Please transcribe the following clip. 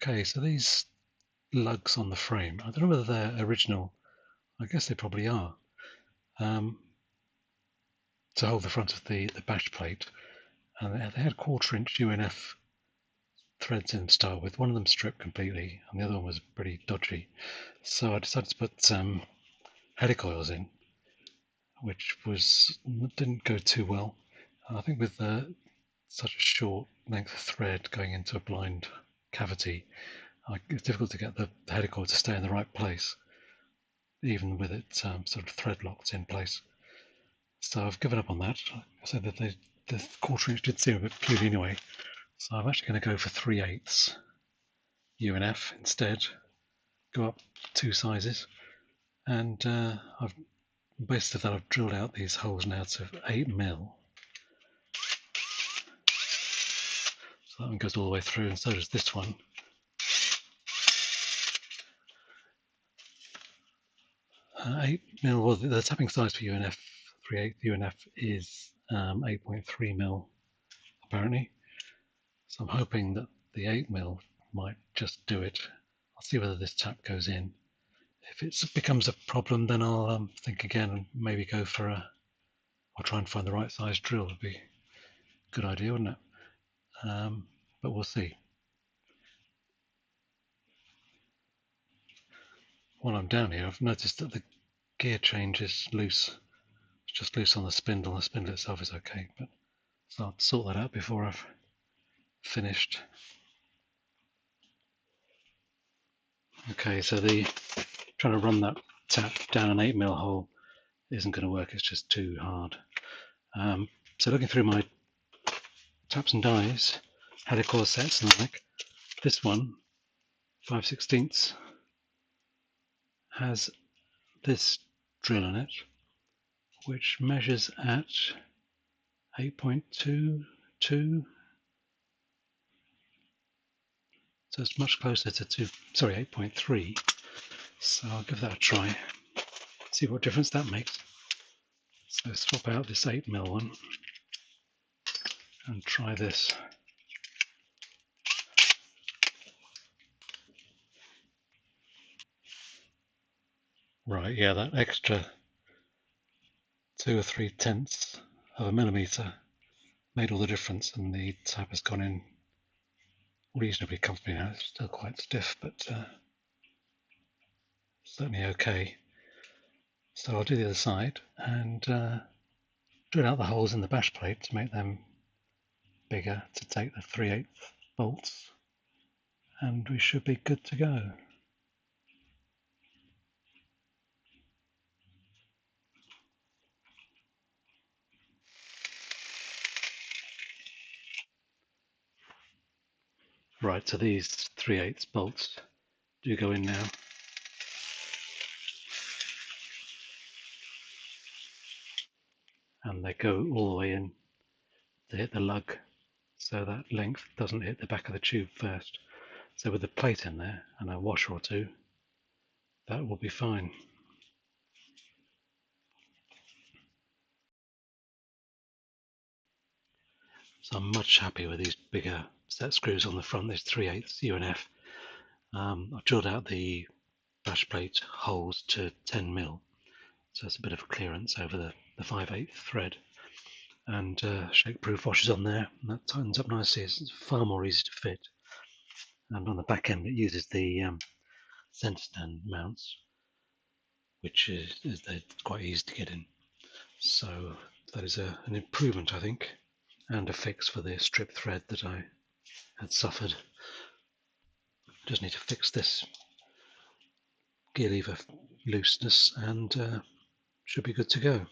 Okay, so these lugs on the frame, I don't know whether they're original. I guess they probably are. To hold the front of the bash plate, and they had 1/4" UNF threads in to start with. One of them stripped completely, and the other one was pretty dodgy. So I decided to put some helicoils in, which didn't go too well. I think with such a short length of thread going into a blind cavity, it's difficult to get the helicoil to stay in the right place, even with it sort of thread locked in place. So I've given up on that. I said that the 1/4" did seem a bit peculiar anyway, so I'm actually going to go for 3/8 UNF instead. Go up 2 sizes, and I've based of that I've drilled out these holes now to 8mm. So that one goes all the way through, and so does this one. 8mm. Well, the tapping size for UNF 3/8 UNF is 8.3mm apparently. So I'm hoping that the 8mm might just do it. I'll see whether this tap goes in. If it becomes a problem, then I'll think again and maybe go for I'll try and find the right size drill. Would be a good idea, wouldn't it? But we'll see. While I'm down here, I've noticed that the gear change is loose. It's just loose on the spindle. The spindle itself is okay, but so I'll sort that out before I've finished. Okay, so trying to run that tap down an 8mm hole isn't going to work. It's just too hard. So looking through my taps and dies, helicoil sets and the like, this one, 5/16, has this drill in it, which measures at 8.22, so it's much closer to 8.3. So I'll give that a try, see what difference that makes. So swap out this 8mm one and try this. Right, yeah, that extra 2 or 3/10 of a millimetre made all the difference, and the tap has gone in reasonably comfortably now. It's still quite stiff, but certainly okay. So I'll do the other side and drill out the holes in the bash plate to make them bigger to take the 3/8 bolts, and we should be good to go. Right, so these 3/8 bolts do go in now. And they go all the way in to hit the lug, so that length doesn't hit the back of the tube first. So with the plate in there and a washer or two, that will be fine. So I'm much happier with these bigger set screws on the front, these 3/8 UNF. I've drilled out the bash plate holes to 10mm, so it's a bit of clearance over the 5/8 thread, and shake-proof washers on there, and that tightens up nicely. It's far more easy to fit, and on the back end it uses the centre stand mounts, which is quite easy to get in. So that is an improvement, I think, and a fix for the strip thread that I had suffered. Just need to fix this gear lever looseness and should be good to go.